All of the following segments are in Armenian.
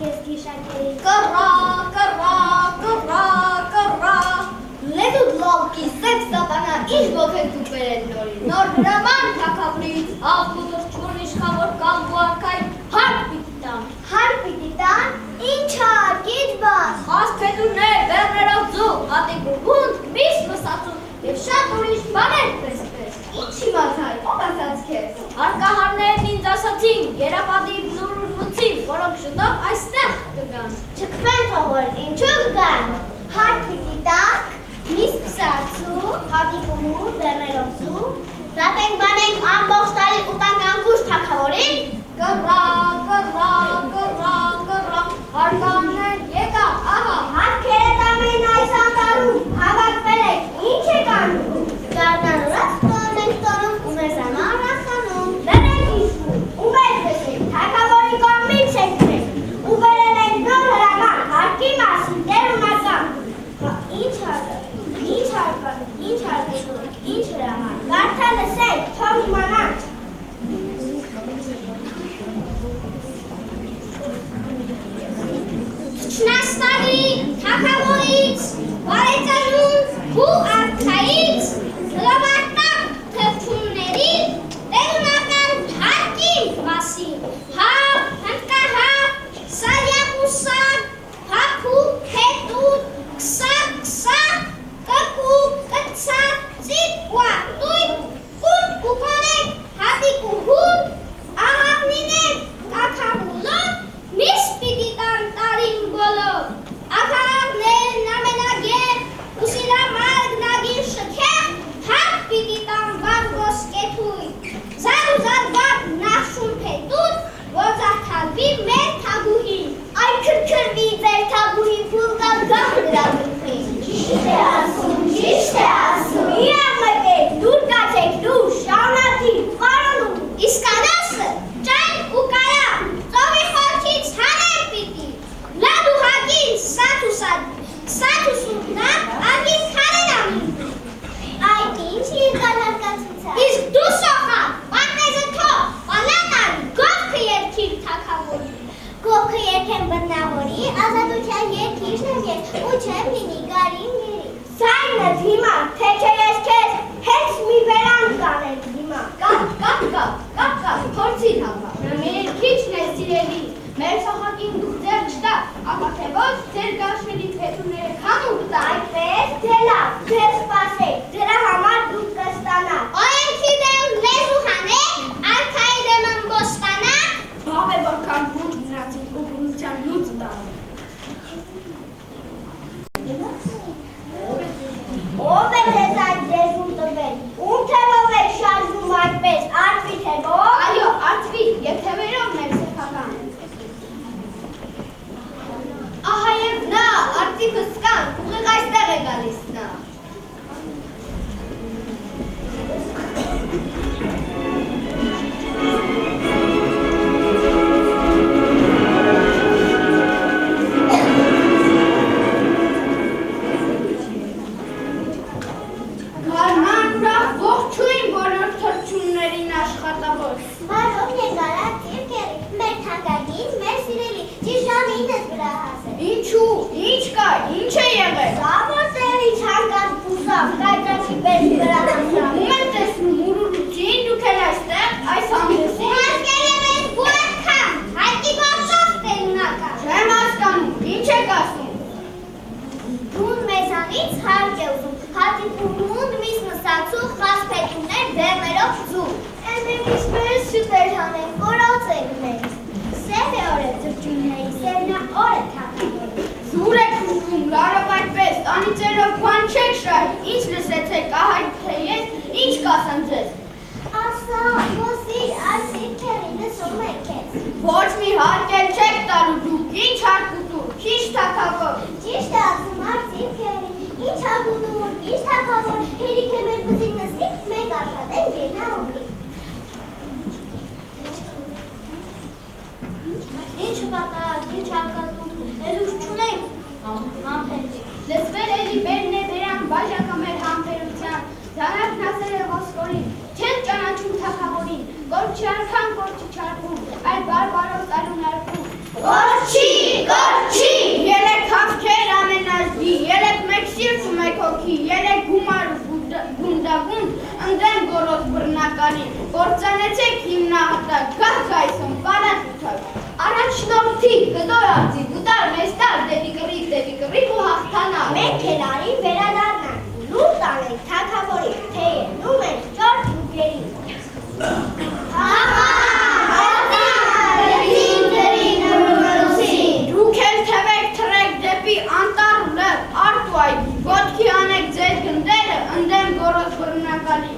քեզ գիշակերի Կռա, Լեդուտ լալկի սեկ սատանա ինչ ոգեք դու բերել նորին Նոր հրաման թակավորից աղբուտր չորն իշխավոր կալվու արքային հարկ պիտի տան Հարկ պիտի տան? Ինչ հարկ, ինչ բաս Ասպետուրներ, բերներով ձու, հատիկ ու հունդ, միս մսացու և շատ ուրիշ բաներ պես Ինչի մացայ, ով ասաց քեզ Հարկահարներն ինձ ասացին, երապատի զուրուրմուցին, որոնք շուտով այստեղ կգան Չկվեն թողոր, ինչու կգան Հարկ պիտի տանք Միս պսացու, հատիկ ու հունդ, բերներով ձու Ռատենք բանենք ամբողջ տարի ուտանք անգուշ թակավորին Կռա, հարկահարներ եկա, ահա Հարքերդ ամեն այս անտարում, հավակվել եք, ինչ եք անում Գարնան ուրած տոն ենք տոնում ու մեզ աման ախանում Դրեք իշվում, ու մեզ դեսեք, թակավորի կողմից եք դրեք Ու վերել եք նոր հրական, հարկի մասին, դեր ունական Ինչ հրաման, կարդա լսեք, թող իմանանք Չնաստանի, թակավորից, վարեցանուց, ու արքայից, լավարտակ թվթունների, տերունական հարկի մասին, հապ, հնկահապ, սայապուսակ, հապու, հետուտ, կսա, կկու, կցա, ծիպուա, տույտ, կուտ կուպանեք, հատիկ ու հուն, աղավնիներ, կակավուլոտ, միս պիտի տան տարին բոլոր, ակարակներն ամենագեր, ուսիլամարգ նագին շքեղ, հապ պիտի տան վան ոսկեթույ, զար ու զարվակ նախշուն պետուտ, որ զարթալվի մեր թագուհին, Այ քրքրվի ձեր թագուհին փուլկալ գահ նրա գլխին Ճիշտ է ասում, իրար մտեք, դուր կացեք, դուր, շարունակիր, խարանում իսկ անասը ճայն ու կարա, ծովի խորքից հանել պիտի, լադ ու հագին սատ ու սուտնակ, ագին քարեն ամին, Այդ ինչ երկալարկացուցա իսկ դու սոխան, պատնեզը թող, պալատան, գովքը երկիր թակավորի, Գոքը երկեմ բնավորի, ազատության երկիրն եմ ես, ու չեմ լինի գարին գերի Սայնըց հիմա, թե չէ ես քեզ, հենց մի վերան կանեք հիմա կապ, փորձին հապա, մեր քիչն է սիրելի, մեր սոխակին դուք ձեր չտա, ապա թե ոչ ձեր գաշների պետուրները քանում կտա, Այդպես, թե լավ, ձեր սպասեք, դրա համար դուք կստանաք Օրենքի դեմ լեզու հանեք, արքայի դեմ ըմբոստանաք, Բավ է որքան բուր մնացին ու բնության լուծ տան Ով է ձեզ այդ ձեզուն տվել, ում թևով եք շարժում այդպես, արդվի թևով այո, արդվի, և թևերով մեր սեփական Ահա և նա, արդիվս կան, ուղիղ այստեղ է գալիս նա Գարնան ուրախ ողջույն բոլոր թրջուններին աշխատավոր Բարով եկարած երկերի, մեր թանկագին, մեր սիրելի, ճիշտ ժամինս վրա հասել Ինչու, ինչ կա, ինչ է եղել Սավոր տեղի չանկած պուսավ, կայտացի պես վրա հասավ Ում են տեսնում ուրուրուչին դուք էլ այստեղ այս հանդեսին Հարկերև ես բուարքան, հայկի բացով տերունական Չեմ հասկանում, ինչ եք ասում Դուն մեզանից հարկ է ուզում, հատիկումունդ միս մսացու խասպետուններ դերներով ձու Էնենք իսպես շուտեր հանենք, կորացեք մենք Սև է օր է ծրջունների, սևնա օր է թակավորի Զուր եք ուժում, լարով այդպես, տանիցերով բան չեք շահի Ինչ լսեցեք, ահա թե ես, ինչ կասեմ ձեզ Ասա, ոսիր, ասիր քերի, լսում եք քեզ Ոչ մի հարկ էլ չեք տալու դուք, ինչ հարկ ուտու, քիչ թակավոր Ճիշտ է ասում արդիր քերի, ինչ հագուտում, ինչ թակավոր, հերիք է մեր բզին նստիկ, մեկ աշխատենք և նա ուգի Ինչ պատա Գործանեցեք հիմնահատակ, գահկայսում, պանատութակ, առաջնորդի, գդորացի, գուտար, մեստար, դեպի կռիվ ու հաղթանալ։ Մենք հելարի վերադառնանք, լուր տանենք թագավորի, թեև ենք ճորդ ու գերին։ Դուք էլ թվեք թրեք դեպի անտառ լև, արդ ու այգի, ոտքի անեք ձեր գնդերը, ընդեմ գորոզ բռնակալի։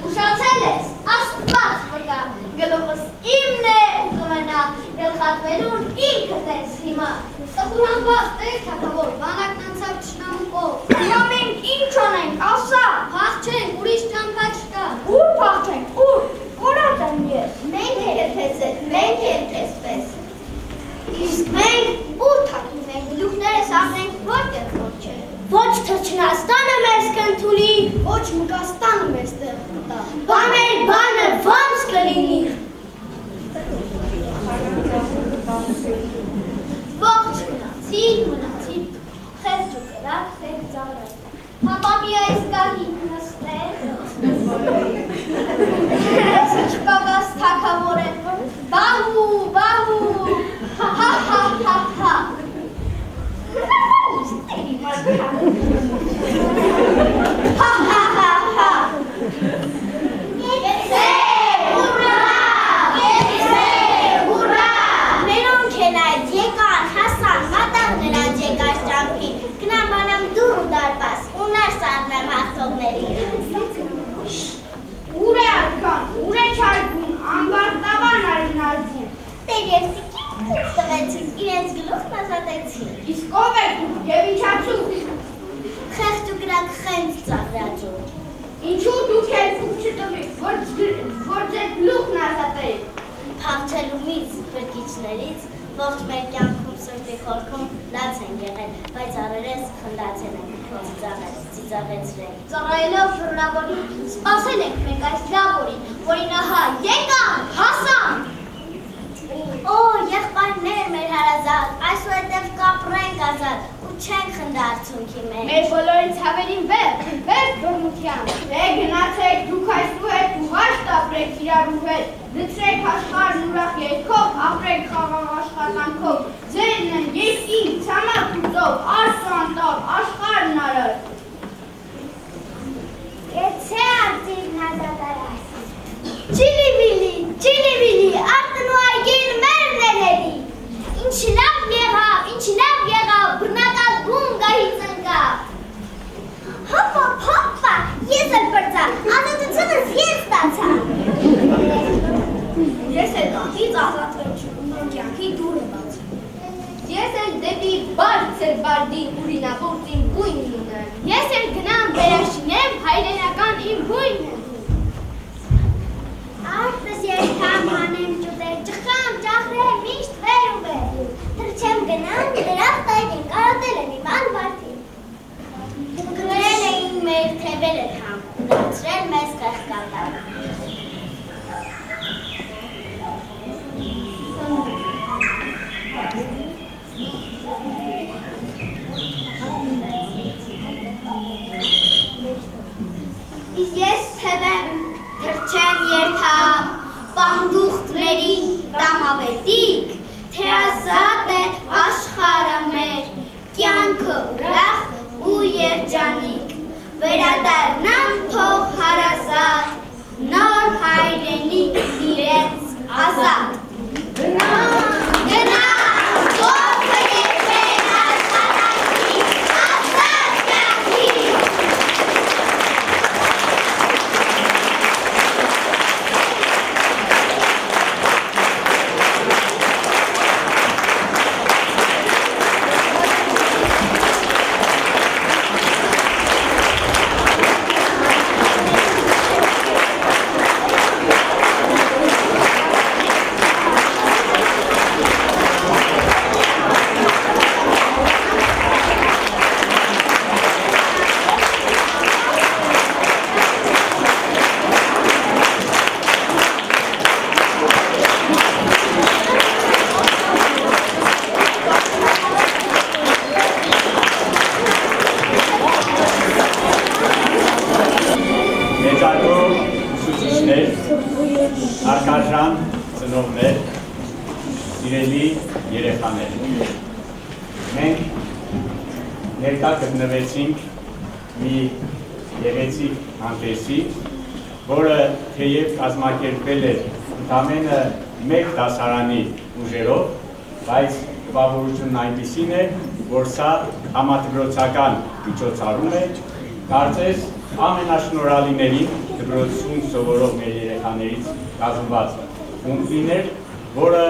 Ուշացել ես, աստված վկա, գլուխս իմն է ու կմնա, գլխատվելուն ինքդ ես հիմա։ Տխուրանված տեղ թակավոր, բանակն անցավ չնամուկով։ Հիմա մենք ինչ անենք, ասա։ Փախչենք, ուրիշ ճամփա չկա։ Ուր փախչենք, ուր, որոտ եմ ես։ Մենք մենք ենք այսպես։ Իսկ մենք ու թակում ենք, գլուխներս ապրենք որտեղ որ չէ։ Ոչ Թրջնաստանը մեզ կընդունի, Ոչ Մկաստանը մեզ տեղ կտա։ բաներ բանը ոնց կլինի։ Ողջ մնացի, խեղճ ու կրակ, խեղճ ծաղրել։ Հապակի այս գահին նստել։ Չպակաս թակավոր են, բահու, հա։ Մերոնք են այդ եկան, հասան, մատաղներ այդ եկար ճամփին, կնամանամ դուր ու դարպաս, ունար սարնեմ հաղթողների։ Ուր է ատքան, ուր է չարգուն, ամբարտավան արին արգուն։ Տեր և սիկին կուր տվեցին, իրենց գլուխն ազատեցին։ Իսկ ով է դու և ինչացու։ Խեղճ ու կրակ խենց ծաղրաջում։ Ինչու դուք էլ փուք չտվիք, որ ձեր գլուխն ազատեիք։ Փախչելումից, բրկիչներից, ողջ մեր կյանքում սրտի խորքում լաց են եղել, բայց առերես խնդացել են, ծիծաղեցրել։ Ծառայելով ժողովրդին, սպասել ենք մենք այս լավ օրին, որին ահա եկան, հասան։ Օ, եղբայրներ մեր հարազատ, այսուհետև կապրենք ազատ ու չենք խնդա արցունքի մեջ։ Մեր բոլորից հավերին վերջ բռնության։ Դե գնացեք դուք այսուհետ ուղաշտ ապրեք իրարու հետ, լցրեք աշխարհն ուրախ երգով, ապրեք խաղաղ աշխատանքով, ձերն են երկին, ցամաք ու ծով, արս ու անտառ, աշխարհն արած։ Եթե արտին հազատարաս։ Չիլի-վիլի, արտն ու այգին մերն են էլի։ Ինչ լավ եղավ, բռնակալ բուն գահից ընկավ։ Հոպա, ես էլ պրծա, ազատությունս ես ստացա։ Ես էլ կյանքից ազատվել չունեմ, կյանքի դուրը բացել։ Ես էլ դեպի բարձր բարդի ուրինավոր իմ գույնն ունեմ։ Ես էլ գնամ վերաշինեմ հայրենական իմ գույնը։ Արտս երկամ հանեմ ճուտեր, ճխամ, ճախրեմ, միշտ վեր ու վեր։ Թրջեմ գնամ, դրախտ այգին, կարոտել են իմ անվարտին։ Գրել էին մեր թևերը համ, դարձրել մեզ կեղկատար։ Ես թվեմ, թրջեմ երթամ, պանդուխտների տամավետիկ, թե ազատ է աշխարհը մեր, կյանքը ուրախ ու երջանիկ, վերադառնամ թող հարազատ, նոր հայրենիք իրենց ազատ։ Գնա, ողքը երբեն աշխատանքի, ազատ կյանքի։ Արկաշան ծնողներ, սիրելի երեխաներ, մենք ներկա գտնվեցինք մի գեղեցիկ հանդեսի, որը թեև կազմակերպվել էր ընդամենը մեկ դասարանի ուժերով, բայց տպավորությունն այնպիսին է, որ սա համադպրոցական միջոցառում է, կարծես ամենաշնորհալիներին դպրոցում սովորող մեր երեխաներից կազմված խումբիներ, որը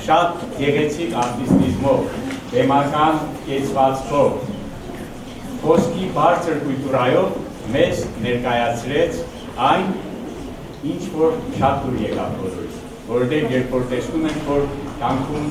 շատ գեղեցիկ արտիստիզմով, բեմական կեցվածքով, խոսքի բարձր կուլտուրայով մեզ ներկայացրեց այն, ինչ որ շատ դուր եկավ բոլորից, որովհետև երբ որ տեսնում ենք, որ կյանքում